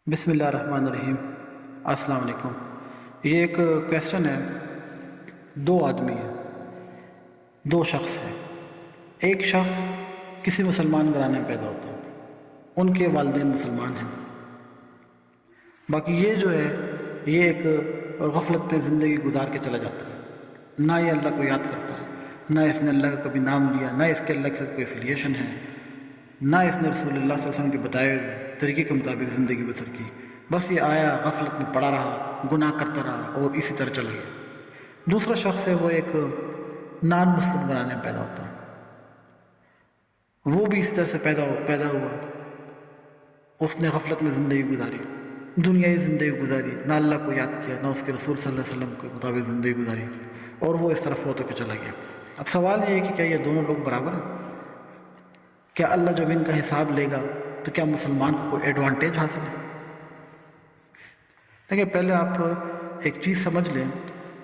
بسم اللہ الرحمن الرحیم۔ السلام علیکم۔ یہ ایک کویسچن ہے، دو آدمی ہیں، دو شخص ہیں۔ ایک شخص کسی مسلمان گھرانے میں پیدا ہوتا ہے، ان کے والدین مسلمان ہیں، باقی یہ جو ہے یہ ایک غفلت پہ زندگی گزار کے چلا جاتا ہے، نہ یہ اللہ کو یاد کرتا ہے، نہ اس نے اللہ کا کبھی نام لیا، نہ اس کے اللہ کے ساتھ کوئی افیلیشن ہے، نہ اس نے رسول اللہ صلی اللہ علیہ وسلم کے بتائے طریقے کے مطابق زندگی بسر کی۔ بس یہ آیا، غفلت میں پڑا رہا، گناہ کرتا رہا اور اسی طرح چلا گیا۔ دوسرا شخص ہے، وہ ایک نان مسلم گھرانے میں پیدا ہوتا ہے، وہ بھی اسی طرح سے پیدا ہوا، اس نے غفلت میں زندگی گزاری، دنیائی زندگی گزاری، نہ اللہ کو یاد کیا، نہ اس کے رسول صلی اللہ علیہ وسلم کے مطابق زندگی گزاری، اور وہ اس طرح فوت ہو کے چلا گیا۔ اب سوال یہ ہے کہ کیا یہ دونوں لوگ برابر ہیں؟ کیا اللہ جب ان کا حساب لے گا تو کیا مسلمان کو کوئی ایڈوانٹیج حاصل ہے؟ دیکھیں، پہلے آپ ایک چیز سمجھ لیں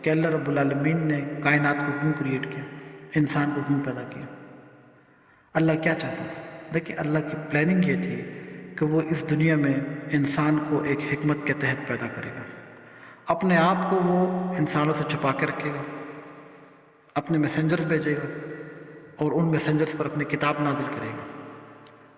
کہ اللہ رب العالمین نے کائنات کو کیوں کریٹ کیا، انسان کو کیوں پیدا کیا، اللہ کیا چاہتا تھا؟ دیکھیں، اللہ کی پلاننگ یہ تھی کہ وہ اس دنیا میں انسان کو ایک حکمت کے تحت پیدا کرے گا، اپنے آپ کو وہ انسانوں سے چھپا کے رکھے گا، اپنے میسنجرز بھیجے گا اور ان میسنجرز پر اپنی کتاب نازل کرے گا،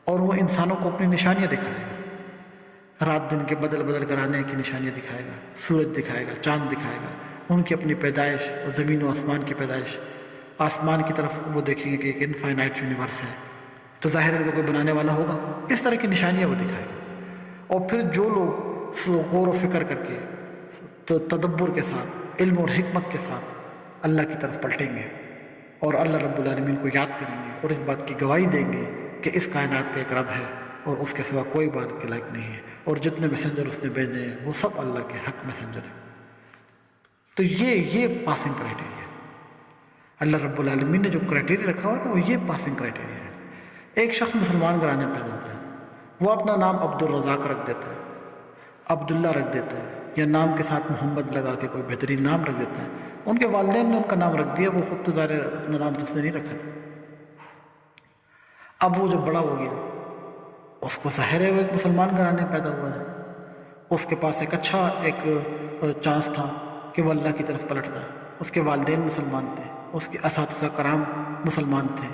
اور وہ انسانوں کو اپنی نشانیاں دکھائے گا، رات دن کے بدل بدل کر آنے کی نشانیاں دکھائے گا، سورج دکھائے گا، چاند دکھائے گا، ان کی اپنی پیدائش، زمین و آسمان کی پیدائش، آسمان کی طرف وہ دیکھیں گے کہ ایک انفائنائٹ یونیورس ہے، تو ظاہر ہے کوئی بنانے والا ہوگا، اس طرح کی نشانیاں وہ دکھائے گا۔ اور پھر جو لوگ غور و فکر کر کے تدبر کے ساتھ، علم اور حکمت کے ساتھ اللہ کی طرف پلٹیں گے اور اللہ رب العالمین کو یاد کریں گے اور اس بات کی گواہی دیں گے کہ اس کائنات کا ایک رب ہے اور اس کے سوا کوئی عبادت کے لائق نہیں ہے، اور جتنے میسنجر اس نے بھیجے ہیں وہ سب اللہ کے حق میسنجر ہیں، تو یہ پاسنگ کرائٹیریا ہے۔ اللہ رب العالمین نے جو کرائٹیریا رکھا ہوا ہے وہ یہ پاسنگ کرائٹیریا ہے۔ ایک شخص مسلمان گھرانے میں پیدا ہوتا ہے، وہ اپنا نام عبد الرزاق رکھ دیتا ہے، عبداللہ رکھ دیتا ہے، یا نام کے ساتھ محمد لگا کے کوئی بہترین نام رکھ دیتا ہے۔ ان کے والدین نے ان کا نام رکھ دیا، وہ خود تو ظاہر اپنا نام تو اس نے نہیں رکھا۔ اب وہ جب بڑا ہو گیا، اس کو ظاہر ہے وہ ایک مسلمان گھرانے میں پیدا ہوا ہے، اس کے پاس ایک اچھا چانس تھا کہ وہ اللہ کی طرف پلٹتا ہے۔ اس کے والدین مسلمان تھے، اس کے اساتذہ کرام مسلمان تھے،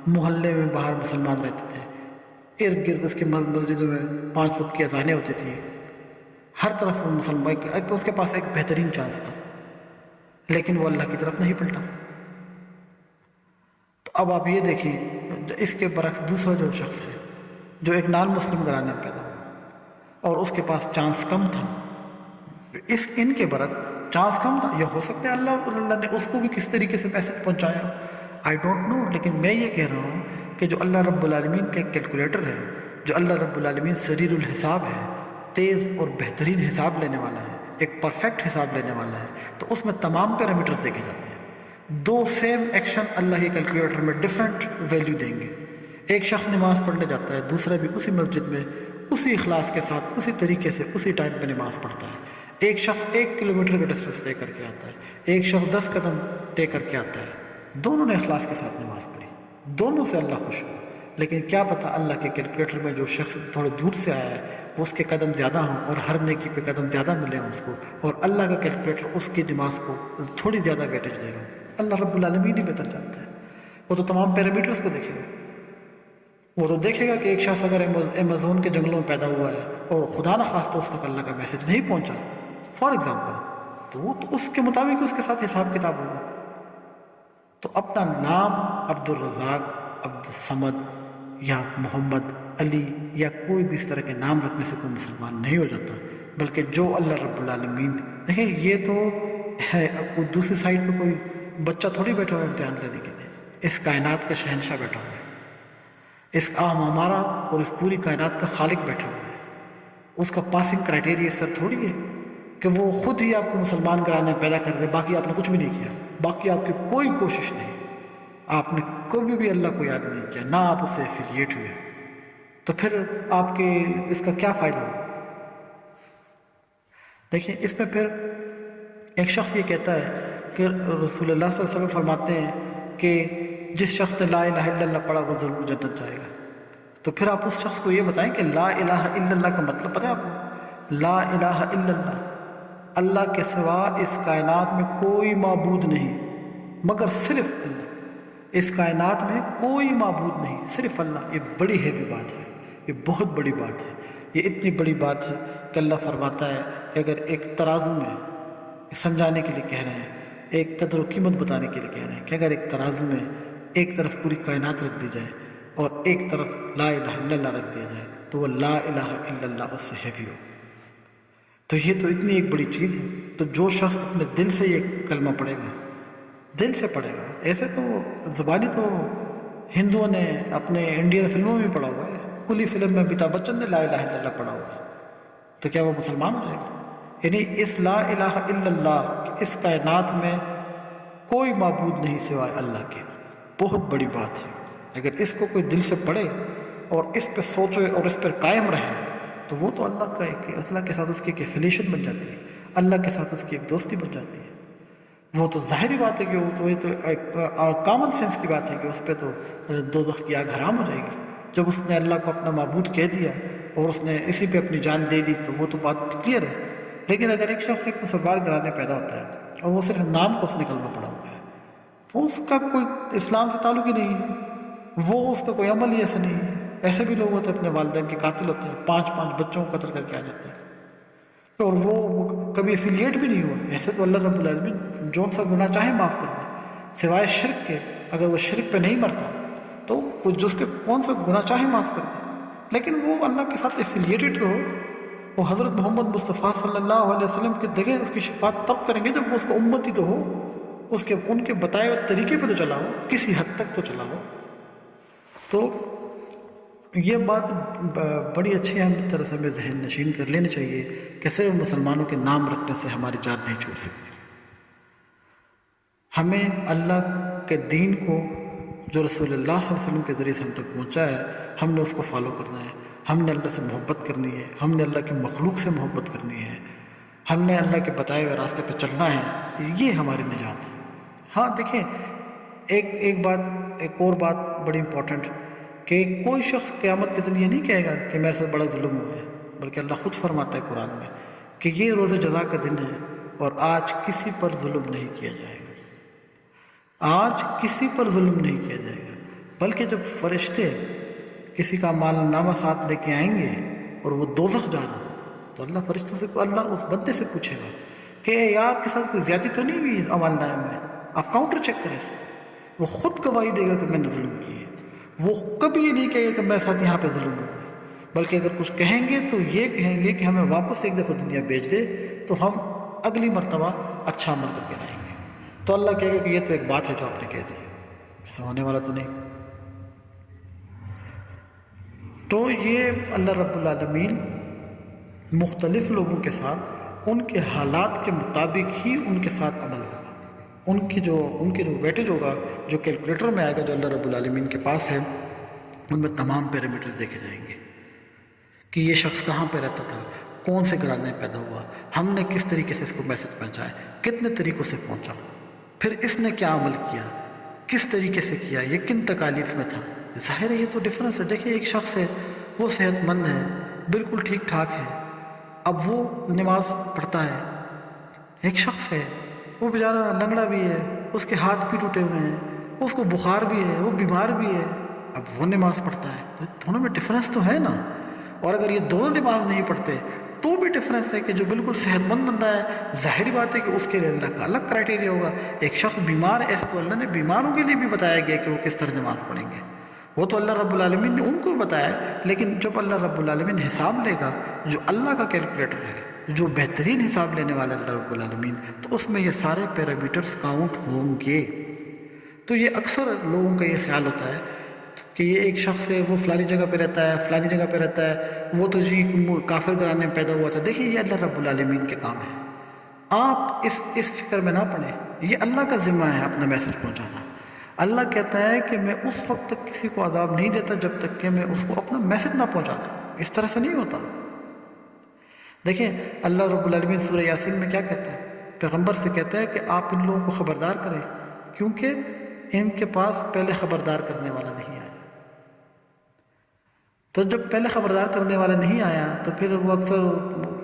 محلے میں باہر مسلمان رہتے تھے، ارد گرد اس کے مسجدوں میں 5 وقت کی اذانیں ہوتی تھیں، ہر طرف وہ مسلمان، اس کے پاس ایک بہترین چانس تھا، لیکن وہ اللہ کی طرف نہیں پلٹا۔ تو اب آپ یہ دیکھیں، اس کے برعکس دوسرا جو شخص ہے جو ایک نان مسلم گھرانے میں پیدا ہوا اور اس کے پاس چانس کم تھا، ان کے برعکس چانس کم تھا، یہ ہو سکتا ہے اللہ نے اس کو بھی کس طریقے سے میسج پہنچایا، آئی ڈونٹ نو، لیکن میں یہ کہہ رہا ہوں کہ جو اللہ رب العالمین کا ایک کیلکولیٹر ہے، جو اللہ رب العالمین سریر الحساب ہے، تیز اور بہترین حساب لینے والا ہے، ایک پرفیکٹ حساب لینے والا ہے، تو اس میں تمام پیرامیٹرز دیکھے جاتے ہیں۔ دو سیم ایکشن اللہ کے کیلکولیٹر میں ڈیفرنٹ ویلیو دیں گے۔ ایک شخص نماز پڑھنے جاتا ہے، دوسرا بھی اسی مسجد میں اسی اخلاص کے ساتھ اسی طریقے سے اسی ٹائم پہ نماز پڑھتا ہے۔ ایک شخص 1 کلومیٹر کا ڈسٹینس طے کر کے آتا ہے، ایک شخص 10 قدم طے کر کے آتا ہے، دونوں نے اخلاص کے ساتھ نماز پڑھی، دونوں سے اللہ خوش ہوا، لیکن کیا پتہ اللہ کے کیلکولیٹر میں جو شخص تھوڑے دور سے آیا ہے وہ اس کے قدم زیادہ ہوں اور ہر نیکی پہ قدم زیادہ ملے ہوں اس کو، اور اللہ کا کیلکولیٹر اس کی نماز کو تھوڑی زیادہ ویٹیج دے رہا ہوں۔ اللہ رب العالمین ہی بہتر جانتا ہے، وہ تو تمام پیرامیٹرز کو دیکھے گا، وہ تو دیکھے گا کہ ایک شخص اگر ایمیزون کے جنگلوں میں پیدا ہوا ہے اور خدا نہ خواستہ اس تک اللہ کا میسج نہیں پہنچا فار ایگزامپل، تو وہ تو اس کے مطابق اس کے ساتھ حساب کتاب ہوگا۔ تو اپنا نام عبد الرزاق، عبد الصمد یا محمد، علی یا کوئی بھی اس طرح کے نام رکھنے سے کوئی مسلمان نہیں ہو جاتا، بلکہ جو اللہ رب العالمین، دیکھیں یہ تو ہے، کوئی دوسری سائڈ پہ کوئی بچہ تھوڑی بیٹھا ہوا ہے امتحان لینے کے لیے، اس کائنات کا شہنشاہ بیٹھا ہوا ہے، اس ہمارا اور اس پوری کائنات کا خالق بیٹھا ہوا ہے، اس کا پاسنگ کرائٹیریا اس طرح تھوڑی ہے کہ وہ خود ہی آپ کو مسلمان گھرانے پیدا کر دے، باقی آپ نے کچھ بھی نہیں کیا، باقی آپ کی کوئی کوشش نہیں، آپ نے کبھی بھی اللہ کو یاد نہیں کیا، نہ آپ اس سے ایفیلیٹ ہوئے، تو پھر آپ کے اس کا کیا فائدہ ہو؟ دیکھیں، اس میں پھر ایک شخص یہ کہتا ہے کہ رسول اللہ صلی اللہ علیہ وسلم فرماتے ہیں کہ جس شخص نے لا الہ الا اللہ پڑھا وہ ضرور جنت جائے گا، تو پھر آپ اس شخص کو یہ بتائیں کہ لا الہ الا اللہ کا مطلب پتہ ہے آپ کو؟ لا الہ الا اللہ، اللہ کے سوا اس کائنات میں کوئی معبود نہیں مگر صرف اللہ، اس کائنات میں کوئی معبود نہیں صرف اللہ۔ یہ بڑی ہیوی بات ہے، یہ بہت بڑی بات ہے، یہ اتنی بڑی بات ہے کہ اللہ فرماتا ہے کہ اگر ایک ترازو میں سمجھانے کے لیے کہہ رہے ہیں، ایک قدر و قیمت بتانے کے لیے کہہ رہے ہیں کہ اگر ایک ترازو میں ایک طرف پوری کائنات رکھ دی جائے اور ایک طرف لا الہ الا اللہ رکھ دیا جائے تو وہ لا الہ الا اللہ اس سے ہیوی ہو۔ تو یہ تو اتنی ایک بڑی چیز ہے۔ تو جو شخص اپنے دل سے یہ کلمہ پڑھے گا، دل سے پڑھے گا، ایسے تو زبانی تو ہندوؤں نے اپنے انڈین فلموں میں بھی پڑھا ہوا ہے، کلی فلم میں امیتابھ بچن نے لا الہ الا اللہ پڑھا ہوا ہے، تو کیا وہ مسلمان ہو جائے گا؟ یعنی اس لا الہ الا اللہ کہ اس کائنات میں کوئی معبود نہیں سوائے اللہ کے، بہت بڑی بات ہے۔ اگر اس کو کوئی دل سے پڑھے اور اس پہ سوچے اور اس پر قائم رہے تو وہ تو اللہ کا اللہ کے ساتھ اس کی ایک ایفیلیشن بن جاتی ہے، اللہ کے ساتھ اس کی ایک دوستی بن جاتی ہے۔ وہ تو ظاہری بات ہے کہ وہ تو یہ تو ایک کامن سینس کی بات ہے کہ اس پہ تو دوزخ کی آگ حرام ہو جائے گی۔ جب اس نے اللہ کو اپنا معبود کہہ دیا اور اس نے اسی پہ اپنی جان دے دی تو وہ تو بات کلیئر ہے۔ لیکن اگر ایک شخص ایک مسلمان گھرانے پیدا ہوتا ہے اور وہ صرف نام کو اس نے کلمہ پڑھا ہوا ہے، اس کا کوئی اسلام سے تعلق ہی نہیں ہے، وہ اس کا کوئی عمل ہی ایسا نہیں ہے۔ ایسے بھی لوگ ہوتے ہیں اپنے والدین کے قاتل ہوتے ہیں، 5 بچوں کو قتل کر کے آ جاتے ہیں اور وہ کبھی افیلیٹ بھی نہیں ہوا۔ ایسے تو اللہ رب العالمین جون سا گناہ چاہے معاف کر دے سوائے شرک کے، اگر وہ شرک پہ نہیں مرتا تو جس کے کون سا گناہ چاہے معاف کر دے، لیکن وہ اللہ کے ساتھ افیلیٹڈ ہو، وہ حضرت محمد مصطفیٰ صلی اللہ علیہ وسلم کی دیکھیں اس کی شفاعت تب کریں گے جب وہ اس کا امتی تو ہو، ان کے بتائے ہوئے طریقے پہ تو چلا ہو، کسی حد تک تو چلا ہو۔ تو یہ بات بڑی اچھی ہے، ہم طرح سے ہمیں ذہن نشین کر لینی چاہیے کہ صرف مسلمانوں کے نام رکھنے سے ہماری جان نہیں چھوٹ سکتی۔ ہمیں اللہ کے دین کو جو رسول اللہ صلی اللہ علیہ وسلم کے ذریعے سے ہم تک پہنچا ہے، ہم نے اس کو فالو کرنا ہے، ہم نے اللہ سے محبت کرنی ہے، ہم نے اللہ کی مخلوق سے محبت کرنی ہے، ہم نے اللہ کے بتائے ہوئے راستے پہ چلنا ہے، یہ ہماری نجات ہے۔ ہاں دیکھیں، ایک اور بات بڑی امپورٹنٹ کہ کوئی شخص قیامت کے دن یہ نہیں کہے گا کہ میرے ساتھ بڑا ظلم ہوا ہے، بلکہ اللہ خود فرماتا ہے قرآن میں کہ یہ روز جزا کا دن ہے اور آج کسی پر ظلم نہیں کیا جائے گا، آج کسی پر ظلم نہیں کیا جائے گا۔ بلکہ جب فرشتے کسی کا مال نامہ ساتھ لے کے آئیں گے اور وہ دوزخ جا رہا تو اللہ فرشتوں سے اللہ اس بندے سے پوچھے گا کہ یا آپ کے ساتھ کوئی زیادتی تو نہیں ہوئی اس عمل نامے میں، آپ کاؤنٹر چیک کریں اسے۔ وہ خود گواہی دے گا کہ میں نے ظلم کی ہے، وہ کبھی یہ نہیں کہے گا کہ میرے ساتھ یہاں پہ ظلم ہوا، بلکہ اگر کچھ کہیں گے تو یہ کہیں گے کہ ہمیں واپس ایک دفعہ دنیا بھیج دے تو ہم اگلی مرتبہ اچھا عمل کر کے لائیں گے۔ تو اللہ کہے گا کہ یہ تو ایک بات ہے جو آپ نے کہہ دی، ایسا ہونے والا تو نہیں۔ تو یہ اللہ رب العالمین مختلف لوگوں کے ساتھ ان کے حالات کے مطابق ہی ان کے ساتھ عمل ہوگا، ان کی جو ویٹیج ہوگا، جو کیلکولیٹر میں آئے گا جو اللہ رب العالمین کے پاس ہے، ان میں تمام پیرامیٹرز دیکھے جائیں گے کہ یہ شخص کہاں پہ رہتا تھا، کون سے گھرانے میں پیدا ہوا، ہم نے کس طریقے سے اس کو میسج پہنچایا، کتنے طریقوں سے پہنچا، پھر اس نے کیا عمل کیا، کس طریقے سے کیا، یہ کن تکالیف میں تھا۔ ظاہر ہے یہ تو ڈفرینس ہے۔ دیکھیں ایک شخص ہے، وہ صحت مند ہے، بالکل ٹھیک ٹھاک ہے، اب وہ نماز پڑھتا ہے۔ ایک شخص ہے، وہ بیچارہ لنگڑا بھی ہے، اس کے ہاتھ بھی ٹوٹے ہوئے ہیں، اس کو بخار بھی ہے، وہ بیمار بھی ہے، اب وہ نماز پڑھتا ہے، تو دونوں میں ڈفرینس تو ہے نا۔ اور اگر یہ دونوں نماز نہیں پڑھتے تو بھی ڈفرینس ہے کہ جو بالکل صحت مند بندہ ہے، ظاہری بات ہے کہ اس کے لیے اللہ کا الگ کرائٹیریا ہوگا۔ ایک شخص بیمار ہے، ایسے تو اللہ نے بیماروں کے لیے بھی بتایا گیا کہ وہ کس طرح نماز پڑھیں گے، وہ تو اللہ رب العالمین نے ان کو بتایا ہے۔ لیکن جب اللہ رب العالمین حساب لے گا، جو اللہ کا کیلکولیٹر ہے، جو بہترین حساب لینے والا اللہ رب العالمین، تو اس میں یہ سارے پیرامیٹرز کاؤنٹ ہوں گے۔ تو یہ اکثر لوگوں کا یہ خیال ہوتا ہے کہ یہ ایک شخص ہے، وہ فلانی جگہ پہ رہتا ہے، فلانی جگہ پہ رہتا ہے، وہ تو جی کافر گھرانے میں پیدا ہوا تھا۔ دیکھیے یہ اللہ رب العالمین کے کام ہے، آپ اس فکر میں نہ پڑیں، یہ اللہ کا ذمہ ہے اپنا میسج پہنچانا۔ اللہ کہتا ہے کہ میں اس وقت تک کسی کو عذاب نہیں دیتا جب تک کہ میں اس کو اپنا میسج نہ پہنچاتا، اس طرح سے نہیں ہوتا۔ دیکھیں اللہ رب العالمین سورہ یاسین میں کیا کہتا ہے، پیغمبر سے کہتا ہے کہ آپ ان لوگوں کو خبردار کریں کیونکہ ان کے پاس پہلے خبردار کرنے والا نہیں آیا۔ تو جب پہلے خبردار کرنے والا نہیں آیا تو پھر وہ اکثر